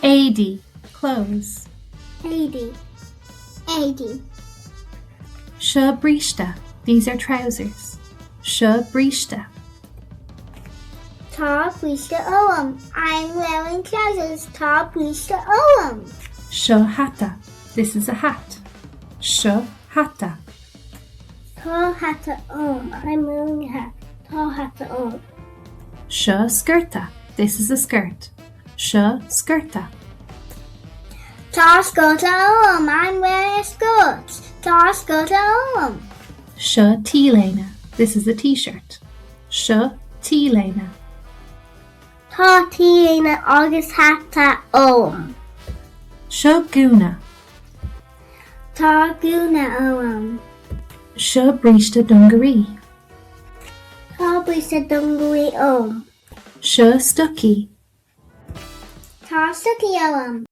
Éadaí, clothes. Éadaí. Éadaí. Bríste, these are trousers. Bríste. Tá bríste ólam. I'm wearing trousers. Tá bríste ólam. Hata, this is a hat. Hata. Tá hata óm. I'm wearing a hat. Tá hata óm. Skirta, this is a skirt. Skirta. Tá skirta ólam. I'm wearing a skirt. Tá skirta ólam. T-léine, this is a t-shirt. T-léine. Tá t-léine agus hata óm. Gúna. Tá gúna ólam. Bríste dungaree. Tá bríste dungaree óm. Stucky. Tá stucky ólam.